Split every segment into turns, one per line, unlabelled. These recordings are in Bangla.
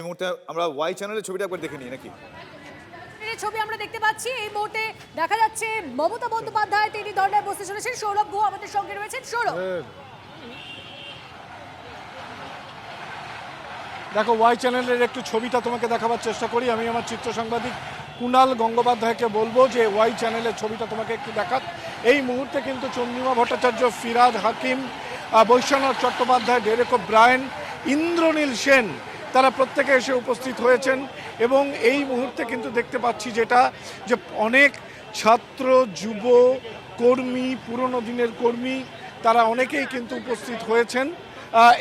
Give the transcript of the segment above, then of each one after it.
মুহূর্তে আমরা ওয়াই চ্যানেলের ছবিটা একবার দেখে নিই নাকি?
এই ছবি আমরা দেখতে পাচ্ছি। এই মুহূর্তে দেখা যাচ্ছে মমতা বন্দ্যোপাধ্যায় তিনি ধর্নায় বসতে চলেছেন। সৌরভ গুহ আমাদের সঙ্গে রয়েছেন। সৌরভ,
দেখো ওয়াই চ্যানেলের একটু ছবিটা তোমাকে দেখাবার চেষ্টা করি। আমি আমার চিত্র সাংবাদিক কুণাল গঙ্গোপাধ্যায়কে বলবো যে ওয়াই চ্যানেলের ছবিটা তোমাকে একটু দেখাত। এই মুহূর্তে কিন্তু চন্দ্রিমা ভট্টাচার্য, ফিরাদ হাকিম, বৈশ্বনাথ চট্টোপাধ্যায়, ডেরেক ওব্রায়েন, ইন্দ্রনীল সেন তারা প্রত্যেকে এসে উপস্থিত হয়েছেন। এবং এই মুহূর্তে কিন্তু দেখতে পাচ্ছি যেটা যে অনেক ছাত্র, যুব কর্মী, পুরনো দিনের কর্মী তারা অনেকেই কিন্তু উপস্থিত হয়েছেন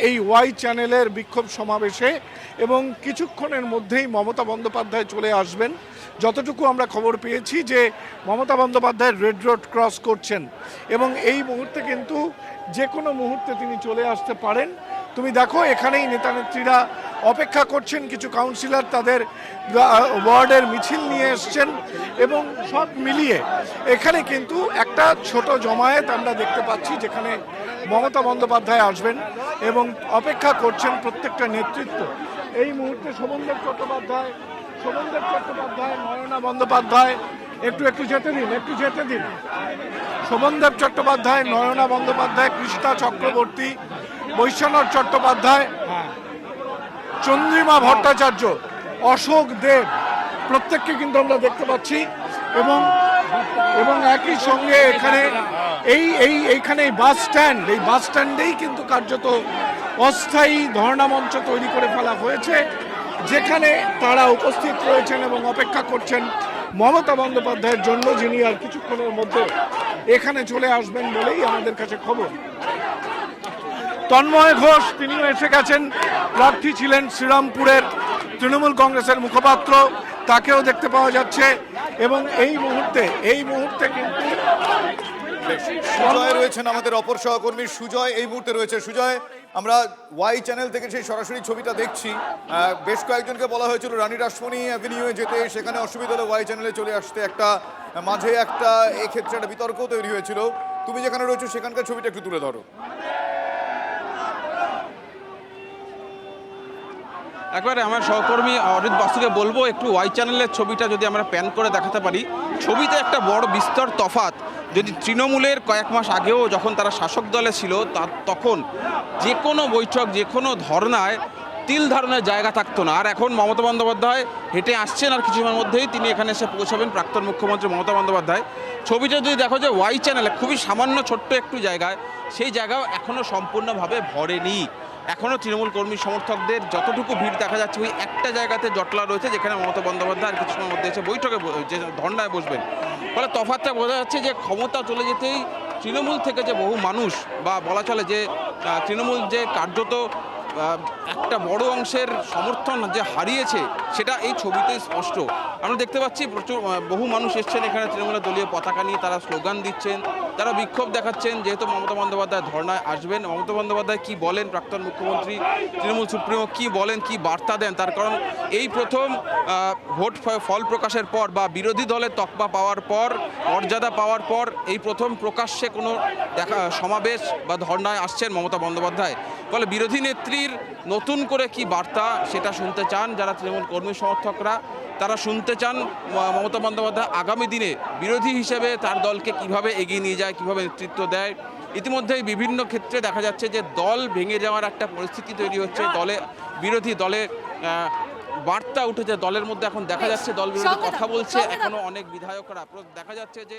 এই ওয়াই চ্যানেলের বিক্ষোভ সমাবেশে। এবং কিছুক্ষণের মধ্যেই মমতা বন্দ্যোপাধ্যায় চলে আসবেন। যতটুকু আমরা খবর পেয়েছি যে Mamata Bandyopadhyay red road cross করছেন এবং এই মুহূর্তে কিন্তু যে কোনো মুহূর্তে তিনি চলে আসতে পারেন। তুমি দেখো এখানেই নেতানেত্রীরা অপেক্ষা করছেন, কিছু কাউন্সিলর তাদের ওয়ার্ডের মিছিল নিয়ে এসছেন এবং সব মিলিয়ে এখানে কিন্তু একটা ছোট জমায়েত আমরা দেখতে পাচ্ছি যেখানে মমতা বন্দ্যোপাধ্যায় আসবেন এবং অপেক্ষা করছেন প্রত্যেকটা নেতৃত্ব। এই মুহূর্তে শোভনদেব চট্টোপাধ্যায়, নয়না বন্দ্যোপাধ্যায়, একটু যেতে দিন। শোভনদেব চট্টোপাধ্যায়, নয়না বন্দ্যোপাধ্যায়, কৃষ্ণা চক্রবর্তী, বৈশ্বনাথ চট্টোপাধ্যায়, চন্দ্রিমা ভট্টাচার্য, অশোক দেব প্রত্যেককে কিন্তু আমরা দেখতে পাচ্ছি। এবং একই সঙ্গে এখানে এইখানে বাস স্ট্যান্ডেই কিন্তু কার্যত অস্থায়ী ধর্ণা মঞ্চ তৈরি করে ফেলা হয়েছে যেখানে তারা উপস্থিত রয়েছেন এবং অপেক্ষা করছেন মমতা বন্দ্যোপাধ্যায়ের জন্য, যিনি আর কিছুক্ষণের মধ্যে এখানে চলে আসবেন বলেই আমাদের কাছে খবর। তন্ময় ঘোষ তিনিও এসে গেছেন, প্রার্থী ছিলেন শ্রীরামপুরের তৃণমূল কংগ্রেসের মুখপাত্র, তাকেও দেখতে পাওয়া যাচ্ছে। এবং এই মুহূর্তে কিন্তু
সুজয় রয়েছেন, আমাদের অপর সহকর্মী সুজয় এই মুহূর্তে রয়েছে। সুজয়, আমরা ওয়াই চ্যানেল থেকে সেই সরাসরি ছবিটা দেখছি। বেশ কয়েকজনকে বলা হয়েছিল রানী রাসমণি অ্যাভিনিউয়ে যেতে, সেখানে অসুবিধা হলে ওয়াই চ্যানেলে চলে আসতে। মাঝে এক্ষেত্রে একটা বিতর্ক তৈরি হয়েছিল। তুমি যেখানে রয়েছো সেখানকার ছবিটা একটু তুলে ধরো।
একবারে আমার সহকর্মী অরিত বাসুকে বলবো একটু ওয়াই চ্যানেলের ছবিটা যদি আমরা প্যান করে দেখাতে পারি। ছবিতে একটা বড় বিস্তর তফাৎ। যদি তৃণমূলের কয়েক মাস আগেও যখন তারা শাসক দলে ছিল তখন যে কোনো বৈঠক, যে কোনো ধর্নায় তিল ধারণের জায়গা থাকতো না। আর এখন মমতা বন্দ্যোপাধ্যায় হেঁটে আসছেন, আর কিছুক্ষণের মধ্যেই তিনি এখানে এসে পৌঁছাবেন, প্রাক্তন মুখ্যমন্ত্রী মমতা বন্দ্যোপাধ্যায়। ছবিটা যদি দেখো যে ওয়াই চ্যানেলে খুবই সামান্য ছোট্ট একটু জায়গায়, সেই জায়গাও এখনও সম্পূর্ণভাবে ভরেনি। এখনও তৃণমূল কর্মী সমর্থকদের যতটুকু ভিড় দেখা যাচ্ছে ওই একটা জায়গাতে জটলা রয়েছে যেখানে মমতা বন্দ্যোপাধ্যায় আর কিছু সময়ের মধ্যে এসে বৈঠকে যে ধর্নায় বসবেন। ফলে তফাৎটা বোঝা যাচ্ছে যে ক্ষমতা চলে যেতেই তৃণমূল থেকে যে বহু মানুষ, বা বলা চলে যে তৃণমূল যে কার্যত একটা বড় অংশের সমর্থন যে হারিয়েছে সেটা এই ছবিতেই স্পষ্ট। আমরা দেখতে পাচ্ছি বহু মানুষ এসছেন এখানে তৃণমূলের দলীয় পতাকা নিয়ে, তারা স্লোগান দিচ্ছেন, তারা বিক্ষোভ দেখাচ্ছেন যেহেতু মমতা বন্দ্যোপাধ্যায় ধর্নায় আসবেন। মমতা বন্দ্যোপাধ্যায় কী বলেন, প্রাক্তন মুখ্যমন্ত্রী তৃণমূল সুপ্রিমো কী বলেন, কী বার্তা দেন, তার কারণ এই প্রথম ভোট ফল প্রকাশের পর বা বিরোধী দলের তকমা পাওয়ার পর, মর্যাদা পাওয়ার পর এই প্রথম প্রকাশ্যে কোনো সমাবেশ বা ধর্নায় আসছেন মমতা বন্দ্যোপাধ্যায়। ফলে বিরোধী নেত্রীর নতুন করে কি বার্তা সেটা শুনতে চান যারা তৃণমূল কর্মী সমর্থকরা। তারা শুনতে চান মমতা বন্দ্যোপাধ্যায় আগামী দিনে বিরোধী হিসেবে তার দলকে কিভাবে এগিয়ে নিয়ে যায়, কিভাবে নেতৃত্ব দেয়। ইতিমধ্যেই বিভিন্ন ক্ষেত্রে দেখা যাচ্ছে যে দল ভেঙে যাওয়ার একটা পরিস্থিতি তৈরি হচ্ছে, বিরোধী দলে বার্তা উঠেছে, দলের মধ্যে এখন দেখা যাচ্ছে দল বিরোধী কথা বলছে এখনো অনেক বিধায়করা। দেখা যাচ্ছে যে